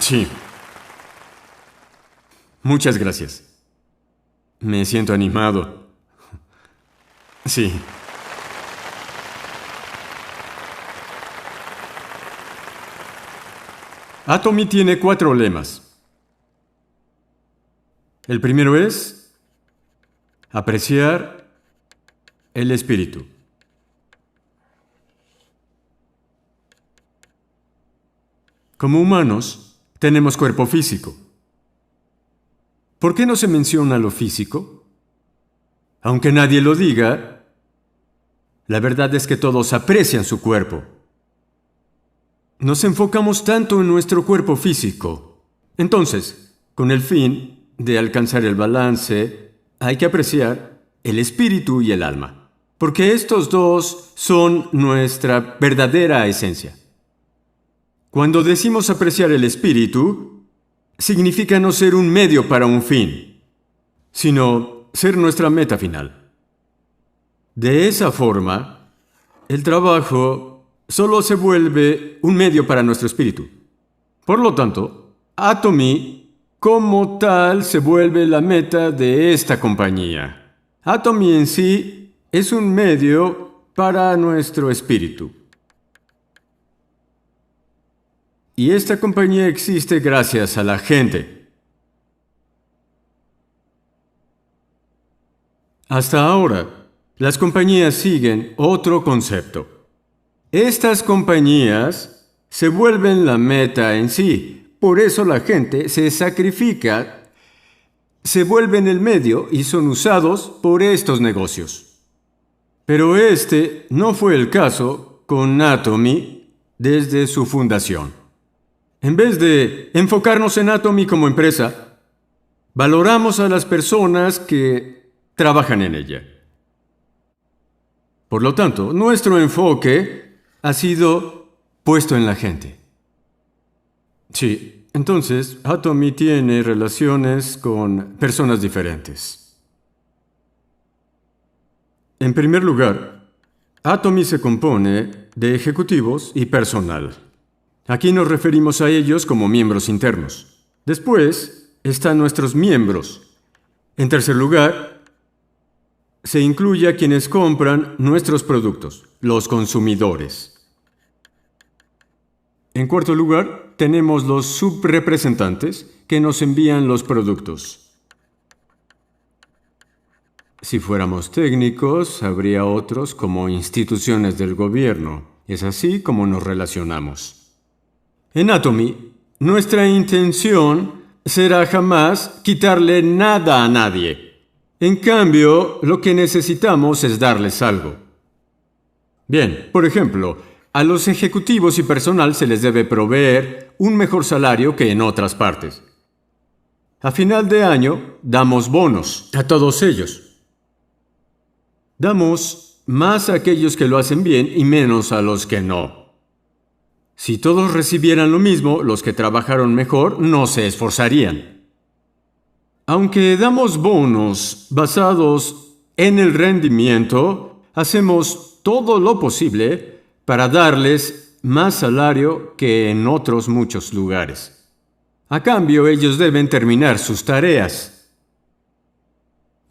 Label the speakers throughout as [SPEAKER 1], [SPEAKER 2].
[SPEAKER 1] Sí. Muchas gracias. Me siento animado. Sí. Atomy tiene 4 lemas. El primero es apreciar el espíritu. Como humanos, tenemos cuerpo físico. ¿Por qué no se menciona lo físico? Aunque nadie lo diga, la verdad es que todos aprecian su cuerpo. Nos enfocamos tanto en nuestro cuerpo físico. Entonces, con el fin de alcanzar el balance, hay que apreciar el espíritu y el alma, porque estos dos son nuestra verdadera esencia. Cuando decimos apreciar el espíritu, significa no ser un medio para un fin, sino ser nuestra meta final. De esa forma, el trabajo solo se vuelve un medio para nuestro espíritu. Por lo tanto, Atomy, como tal, se vuelve la meta de esta compañía. Atomy en sí es un medio para nuestro espíritu. Y esta compañía existe gracias a la gente. Hasta ahora, las compañías siguen otro concepto. Estas compañías se vuelven la meta en sí. Por eso la gente se sacrifica, se vuelven el medio y son usados por estos negocios. Pero este no fue el caso con Atomy desde su fundación. En vez de enfocarnos en Atomy como empresa, valoramos a las personas que trabajan en ella. Por lo tanto, nuestro enfoque ha sido puesto en la gente. Sí, entonces, Atomy tiene relaciones con personas diferentes. En primer lugar, Atomy se compone de ejecutivos y personal. Aquí nos referimos a ellos como miembros internos. Después están nuestros miembros. En tercer lugar, se incluye a quienes compran nuestros productos, los consumidores. En cuarto lugar, tenemos los subrepresentantes que nos envían los productos. Si fuéramos técnicos, habría otros como instituciones del gobierno. Es así como nos relacionamos. En Atomy, nuestra intención será jamás quitarle nada a nadie. En cambio, lo que necesitamos es darles algo. Bien, por ejemplo, a los ejecutivos y personal se les debe proveer un mejor salario que en otras partes. A final de año, damos bonos a todos ellos. Damos más a aquellos que lo hacen bien y menos a los que no. Si todos recibieran lo mismo, los que trabajaron mejor no se esforzarían. Aunque damos bonos basados en el rendimiento, hacemos todo lo posible para darles más salario que en otros muchos lugares. A cambio, ellos deben terminar sus tareas.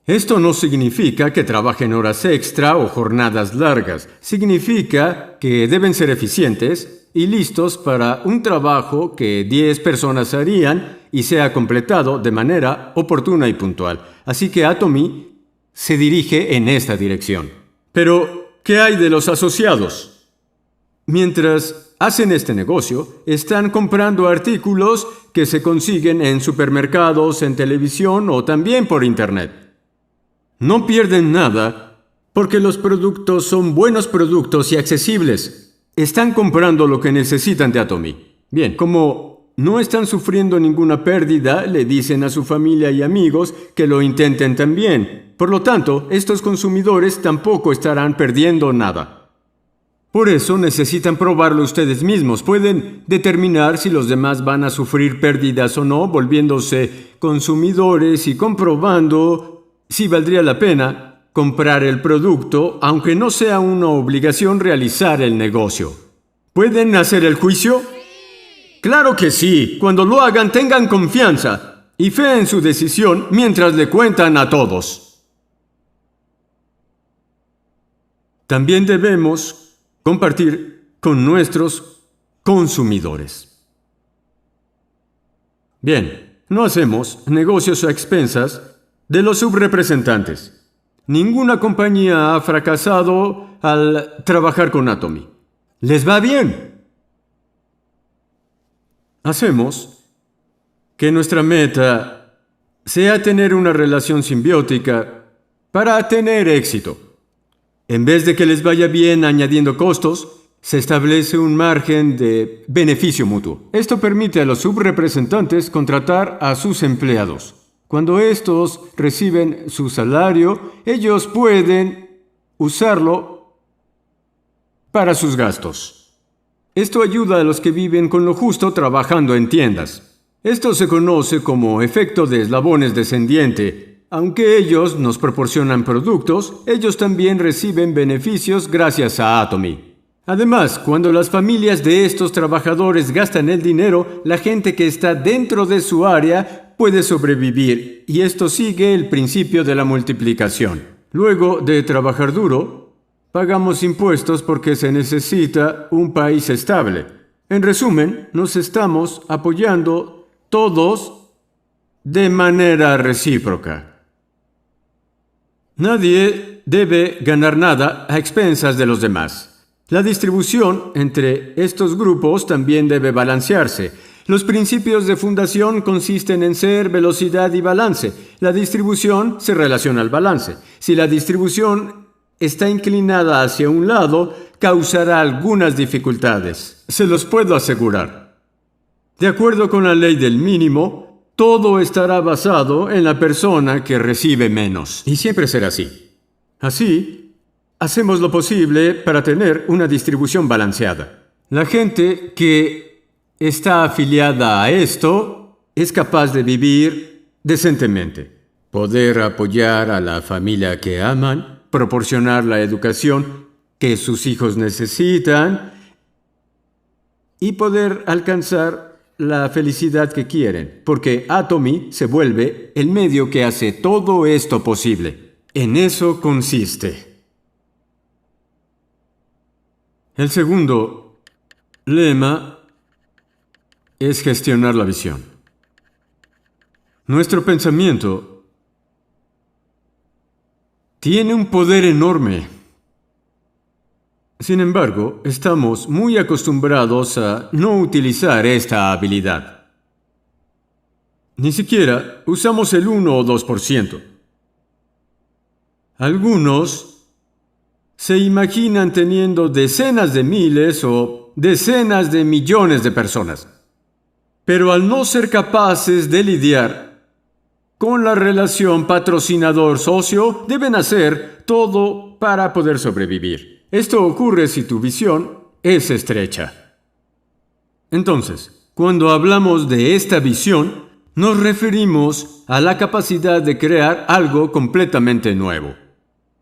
[SPEAKER 1] Esto no significa que trabajen horas extra o jornadas largas. Significa que deben ser eficientes y listos para un trabajo que 10 personas harían y sea completado de manera oportuna y puntual. Así que Atomy se dirige en esta dirección. Pero, ¿qué hay de los asociados? Mientras hacen este negocio, están comprando artículos que se consiguen en supermercados, en televisión o también por Internet. No pierden nada porque los productos son buenos productos y accesibles. Están comprando lo que necesitan de Atomy. Bien, como no están sufriendo ninguna pérdida, le dicen a su familia y amigos que lo intenten también. Por lo tanto, estos consumidores tampoco estarán perdiendo nada. Por eso necesitan probarlo ustedes mismos. Pueden determinar si los demás van a sufrir pérdidas o no, volviéndose consumidores y comprobando si valdría la pena comprar el producto, aunque no sea una obligación realizar el negocio. ¿Pueden hacer el juicio? Claro que sí. Cuando lo hagan, tengan confianza y fe en su decisión mientras le cuentan a todos. También debemos compartir con nuestros consumidores. Bien, no hacemos negocios a expensas de los subrepresentantes. Ninguna compañía ha fracasado al trabajar con Atomy. Les va bien. Hacemos que nuestra meta sea tener una relación simbiótica para tener éxito. En vez de que les vaya bien añadiendo costos, se establece un margen de beneficio mutuo. Esto permite a los subrepresentantes contratar a sus empleados. Cuando estos reciben su salario, ellos pueden usarlo para sus gastos. Esto ayuda a los que viven con lo justo trabajando en tiendas. Esto se conoce como efecto de eslabones descendiente. Aunque ellos nos proporcionan productos, ellos también reciben beneficios gracias a Atomy. Además, cuando las familias de estos trabajadores gastan el dinero, la gente que está dentro de su área puede sobrevivir, y esto sigue el principio de la multiplicación. Luego de trabajar duro, pagamos impuestos porque se necesita un país estable. En resumen, nos estamos apoyando todos de manera recíproca. Nadie debe ganar nada a expensas de los demás. La distribución entre estos grupos también debe balancearse. Los principios de fundación consisten en ser, velocidad y balance. La distribución se relaciona al balance. Si la distribución está inclinada hacia un lado, causará algunas dificultades. Se los puedo asegurar. De acuerdo con la ley del mínimo, todo estará basado en la persona que recibe menos. Y siempre será así. Así, hacemos lo posible para tener una distribución balanceada. La gente que está afiliada a esto es capaz de vivir decentemente, poder apoyar a la familia que aman, proporcionar la educación que sus hijos necesitan y poder alcanzar la felicidad que quieren, porque Atomy se vuelve el medio que hace todo esto posible. En eso consiste. El segundo lema es gestionar la visión. Nuestro pensamiento tiene un poder enorme. Sin embargo, estamos muy acostumbrados a no utilizar esta habilidad. Ni siquiera usamos el 1 o 2%. Algunos se imaginan teniendo decenas de miles o decenas de millones de personas. Pero al no ser capaces de lidiar con la relación patrocinador-socio, deben hacer todo para poder sobrevivir. Esto ocurre si tu visión es estrecha. Entonces, cuando hablamos de esta visión, nos referimos a la capacidad de crear algo completamente nuevo.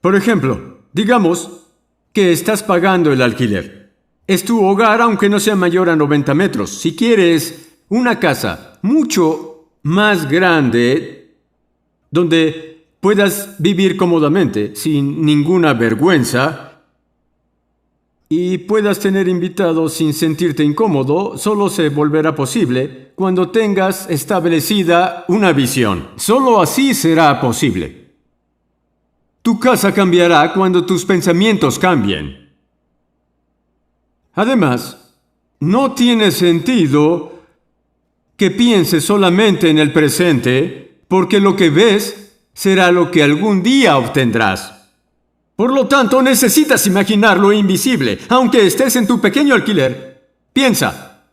[SPEAKER 1] Por ejemplo, digamos que estás pagando el alquiler. Es tu hogar aunque no sea mayor a 90 metros. Si quieres una casa mucho más grande, donde puedas vivir cómodamente, sin ninguna vergüenza, y puedas tener invitados sin sentirte incómodo, solo se volverá posible cuando tengas establecida una visión. Solo así será posible. Tu casa cambiará cuando tus pensamientos cambien. Además, no tiene sentido que pienses solamente en el presente, porque lo que ves será lo que algún día obtendrás. Por lo tanto, necesitas imaginar lo invisible, aunque estés en tu pequeño alquiler. Piensa,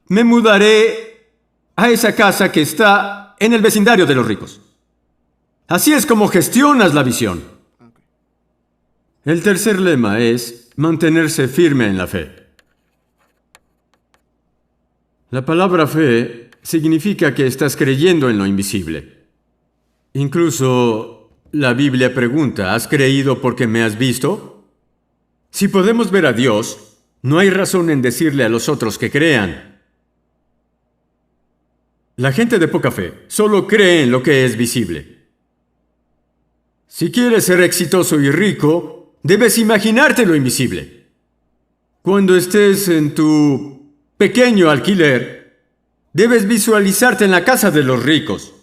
[SPEAKER 1] me mudaré a esa casa que está en el vecindario de los ricos. Así es como gestionas la visión. El tercer lema es mantenerse firme en la fe. La palabra fe significa que estás creyendo en lo invisible. Incluso la Biblia pregunta, ¿has creído porque me has visto? Si podemos ver a Dios, no hay razón en decirle a los otros que crean. La gente de poca fe solo cree en lo que es visible. Si quieres ser exitoso y rico, debes imaginarte lo invisible. Cuando estés en tu pequeño alquiler, debes visualizarte en la casa de los ricos.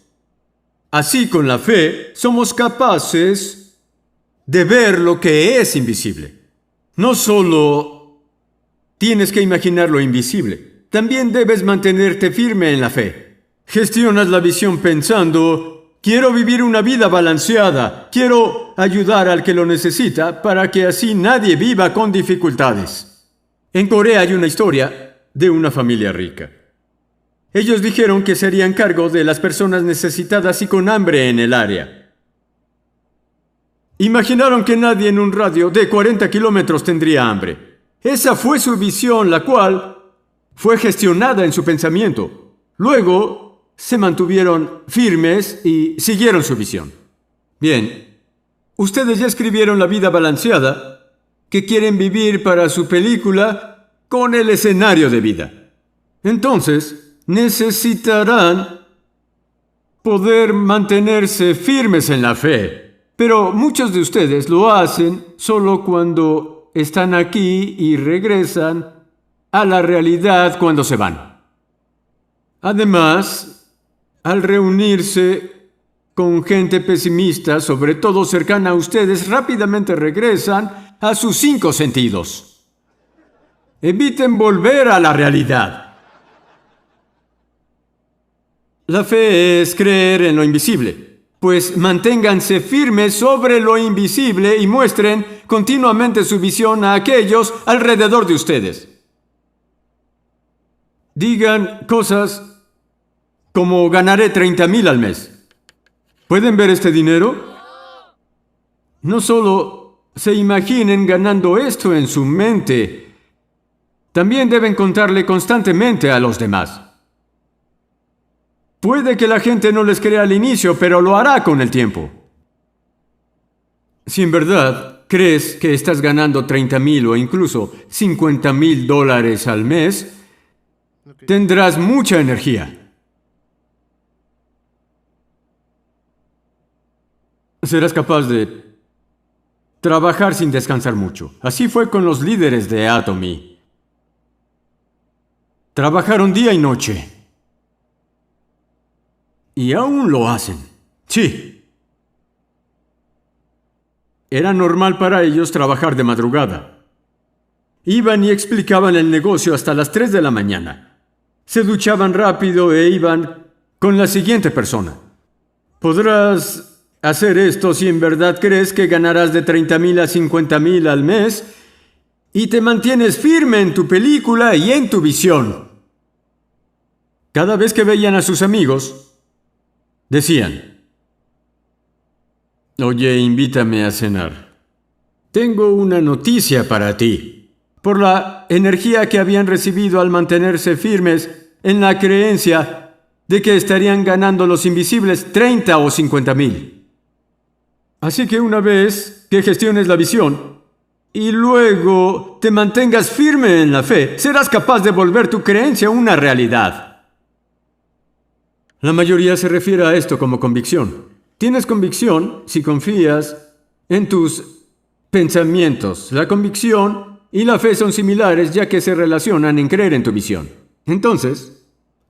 [SPEAKER 1] Así, con la fe, somos capaces de ver lo que es invisible. No solo tienes que imaginar lo invisible, también debes mantenerte firme en la fe. Gestionas la visión pensando: quiero vivir una vida balanceada, quiero ayudar al que lo necesita para que así nadie viva con dificultades. En Corea hay una historia de una familia rica. Ellos dijeron que se harían cargo de las personas necesitadas y con hambre en el área. Imaginaron que nadie en un radio de 40 kilómetros tendría hambre. Esa fue su visión, la cual fue gestionada en su pensamiento. Luego se mantuvieron firmes y siguieron su visión. Bien, ustedes ya escribieron la vida balanceada que quieren vivir para su película con el escenario de vida. Entonces, necesitarán poder mantenerse firmes en la fe. Pero muchos de ustedes lo hacen solo cuando están aquí y regresan a la realidad cuando se van. Además, al reunirse con gente pesimista, sobre todo cercana a ustedes, rápidamente regresan a sus 5 sentidos. Eviten volver a la realidad. La fe es creer en lo invisible, pues manténganse firmes sobre lo invisible y muestren continuamente su visión a aquellos alrededor de ustedes. Digan cosas como: ganaré 30,000 al mes. ¿Pueden ver este dinero? No solo se imaginen ganando esto en su mente, también deben contarle constantemente a los demás. Puede que la gente no les crea al inicio, pero lo hará con el tiempo. Si en verdad crees que estás ganando 30,000 o incluso $50,000 al mes, tendrás mucha energía. Serás capaz de trabajar sin descansar mucho. Así fue con los líderes de Atomy. Trabajaron día y noche. Y aún lo hacen. Sí. Era normal para ellos trabajar de madrugada. Iban y explicaban el negocio hasta las 3 de la mañana. Se duchaban rápido e iban con la siguiente persona. Podrás hacer esto si en verdad crees que ganarás de 30,000 a 50,000 al mes y te mantienes firme en tu película y en tu visión. Cada vez que veían a sus amigos, decían: oye, invítame a cenar. Tengo una noticia para ti. Por la energía que habían recibido al mantenerse firmes en la creencia de que estarían ganando los invisibles 30 o 50,000. Así que una vez que gestiones la visión y luego te mantengas firme en la fe, serás capaz de volver tu creencia una realidad. La mayoría se refiere a esto como convicción. Tienes convicción si confías en tus pensamientos. La convicción y la fe son similares ya que se relacionan en creer en tu visión. Entonces,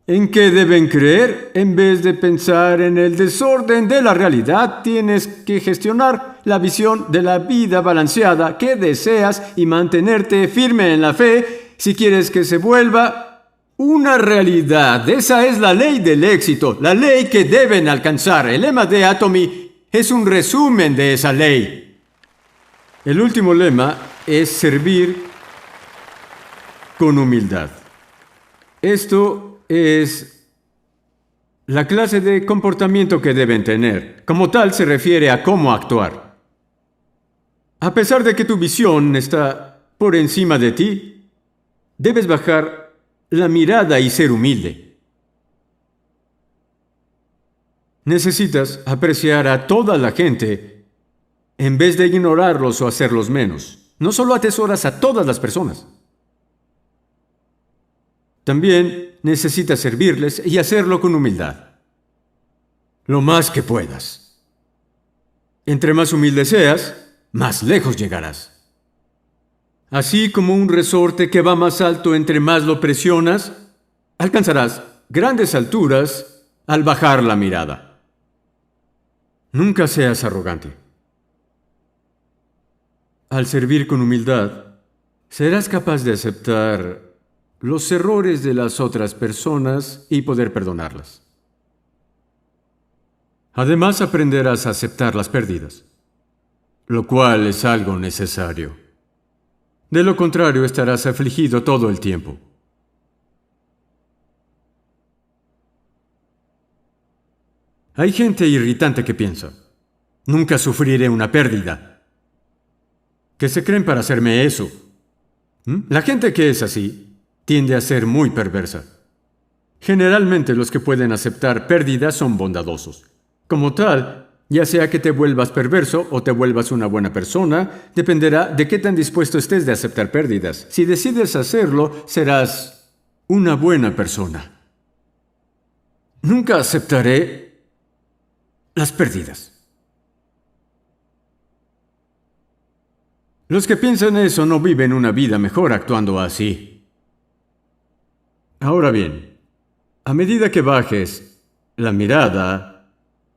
[SPEAKER 1] ¿en qué deben creer? En vez de pensar en el desorden de la realidad, tienes que gestionar la visión de la vida balanceada que deseas y mantenerte firme en la fe si quieres que se vuelva una realidad. Esa es la ley del éxito, la ley que deben alcanzar. El lema de Atomy es un resumen de esa ley. El último lema es servir con humildad. Esto es la clase de comportamiento que deben tener. Como tal, se refiere a cómo actuar. A pesar de que tu visión está por encima de ti, debes bajar la mirada y ser humilde. Necesitas apreciar a toda la gente en vez de ignorarlos o hacerlos menos. No solo atesoras a todas las personas, también necesitas servirles y hacerlo con humildad. Lo más que puedas. Entre más humilde seas, más lejos llegarás. Así como un resorte que va más alto entre más lo presionas, alcanzarás grandes alturas al bajar la mirada. Nunca seas arrogante. Al servir con humildad, serás capaz de aceptar los errores de las otras personas y poder perdonarlas. Además, aprenderás a aceptar las pérdidas, lo cual es algo necesario. De lo contrario, estarás afligido todo el tiempo. Hay gente irritante que piensa, nunca sufriré una pérdida. ¿Qué se creen para hacerme eso? La gente que es así tiende a ser muy perversa. Generalmente los que pueden aceptar pérdidas son bondadosos. Como tal, ya sea que te vuelvas perverso o te vuelvas una buena persona, dependerá de qué tan dispuesto estés de aceptar pérdidas. Si decides hacerlo, serás una buena persona. Nunca aceptaré las pérdidas. Los que piensan eso no viven una vida mejor actuando así. Ahora bien, a medida que bajes la mirada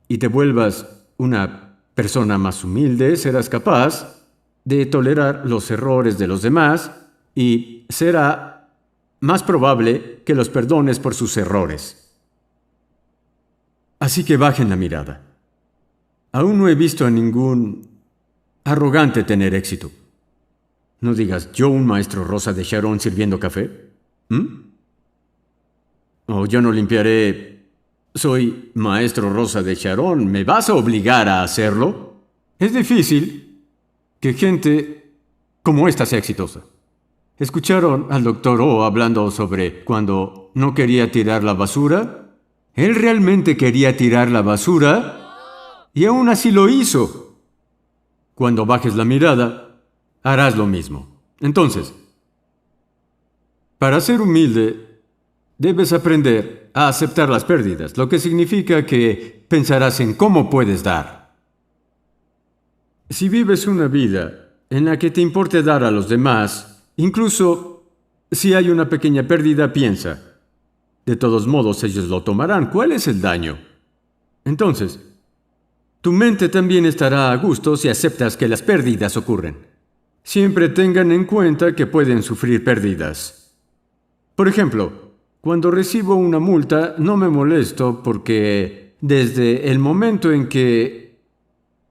[SPEAKER 1] y te vuelvas una persona más humilde, serás capaz de tolerar los errores de los demás y será más probable que los perdones por sus errores. Así que bajen la mirada. Aún no he visto a ningún arrogante tener éxito. No digas, ¿yo un maestro Rosa de Sharon sirviendo café? O yo no limpiaré. Soy maestro Rosa de Sharon. ¿Me vas a obligar a hacerlo? Es difícil que gente como esta sea exitosa. ¿Escucharon al Dr. O hablando sobre cuando no quería tirar la basura? Él realmente quería tirar la basura y aún así lo hizo. Cuando bajes la mirada, harás lo mismo. Entonces, para ser humilde, debes aprender a aceptar las pérdidas, lo que significa que pensarás en cómo puedes dar. Si vives una vida en la que te importe dar a los demás, incluso si hay una pequeña pérdida, piensa, de todos modos ellos lo tomarán. ¿Cuál es el daño? Entonces, tu mente también estará a gusto si aceptas que las pérdidas ocurren. Siempre tengan en cuenta que pueden sufrir pérdidas. Por ejemplo, cuando recibo una multa no me molesto porque desde el momento en que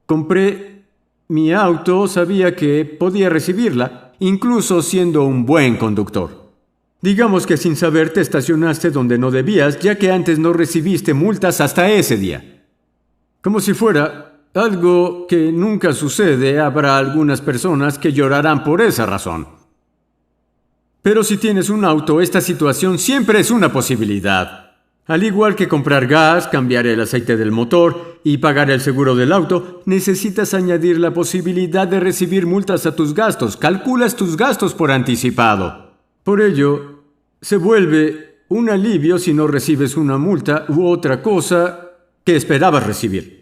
[SPEAKER 1] compré mi auto sabía que podía recibirla, incluso siendo un buen conductor. Digamos que sin saber te estacionaste donde no debías, ya que antes no recibiste multas hasta ese día. Como si fuera algo que nunca sucede, habrá algunas personas que llorarán por esa razón. Pero si tienes un auto, esta situación siempre es una posibilidad. Al igual que comprar gas, cambiar el aceite del motor y pagar el seguro del auto, necesitas añadir la posibilidad de recibir multas a tus gastos. Calculas tus gastos por anticipado. Por ello, se vuelve un alivio si no recibes una multa u otra cosa que esperabas recibir.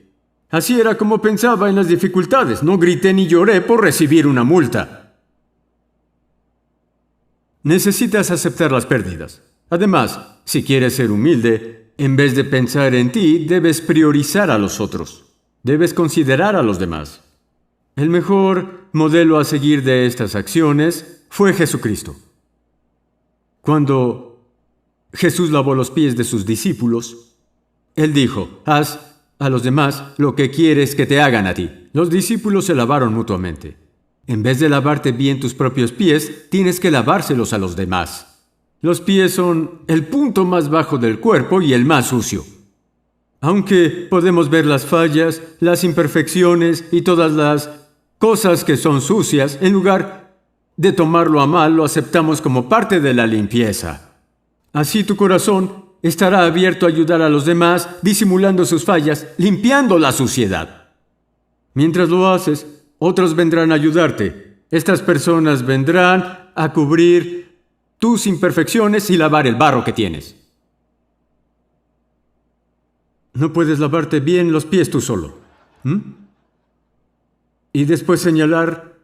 [SPEAKER 1] Así era como pensaba en las dificultades. No grité ni lloré por recibir una multa. Necesitas aceptar las pérdidas. Además, si quieres ser humilde, en vez de pensar en ti, debes priorizar a los otros. Debes considerar a los demás. El mejor modelo a seguir de estas acciones fue Jesucristo. Cuando Jesús lavó los pies de sus discípulos, Él dijo, haz a los demás lo que quieres que te hagan a ti. Los discípulos se lavaron mutuamente. En vez de lavarte bien tus propios pies, tienes que lavárselos a los demás. Los pies son el punto más bajo del cuerpo y el más sucio. Aunque podemos ver las fallas, las imperfecciones y todas las cosas que son sucias, en lugar de tomarlo a mal, lo aceptamos como parte de la limpieza. Así tu corazón estará abierto a ayudar a los demás, disimulando sus fallas, limpiando la suciedad. Mientras lo haces, otros vendrán a ayudarte. Estas personas vendrán a cubrir tus imperfecciones y lavar el barro que tienes. No puedes lavarte bien los pies tú solo. ¿Mm? Y después señalar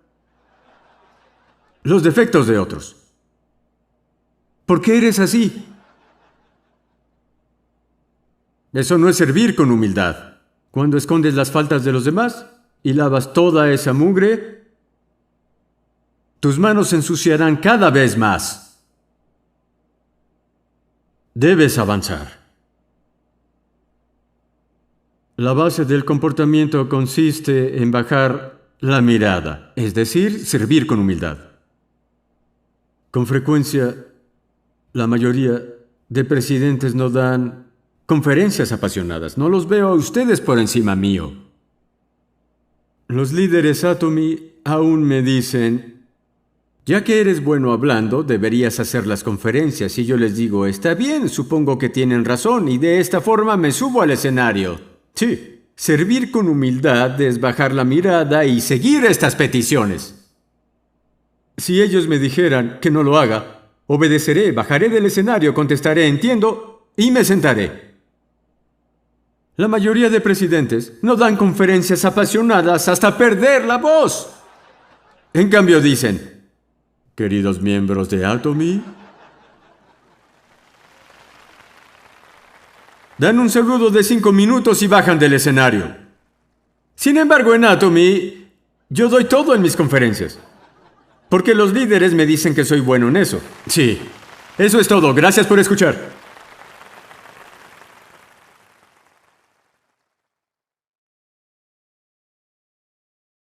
[SPEAKER 1] los defectos de otros. ¿Por qué eres así? Eso no es servir con humildad. Cuando escondes las faltas de los demás y lavas toda esa mugre, tus manos se ensuciarán cada vez más. Debes avanzar. La base del comportamiento consiste en bajar la mirada, es decir, servir con humildad. Con frecuencia, la mayoría de presidentes no dan conferencias apasionadas. No los veo a ustedes por encima mío. Los líderes Atomy aún me dicen, ya que eres bueno hablando, deberías hacer las conferencias. Y yo les digo, está bien, supongo que tienen razón, y de esta forma me subo al escenario. Sí, servir con humildad es bajar la mirada y seguir estas peticiones. Si ellos me dijeran que no lo haga, obedeceré, bajaré del escenario, contestaré, entiendo, y me sentaré. La mayoría de presidentes no dan conferencias apasionadas hasta perder la voz. En cambio dicen, queridos miembros de Atomy, dan un saludo de 5 minutos y bajan del escenario. Sin embargo, en Atomy, yo doy todo en mis conferencias. Porque los líderes me dicen que soy bueno en eso. Sí, eso es todo. Gracias por escuchar.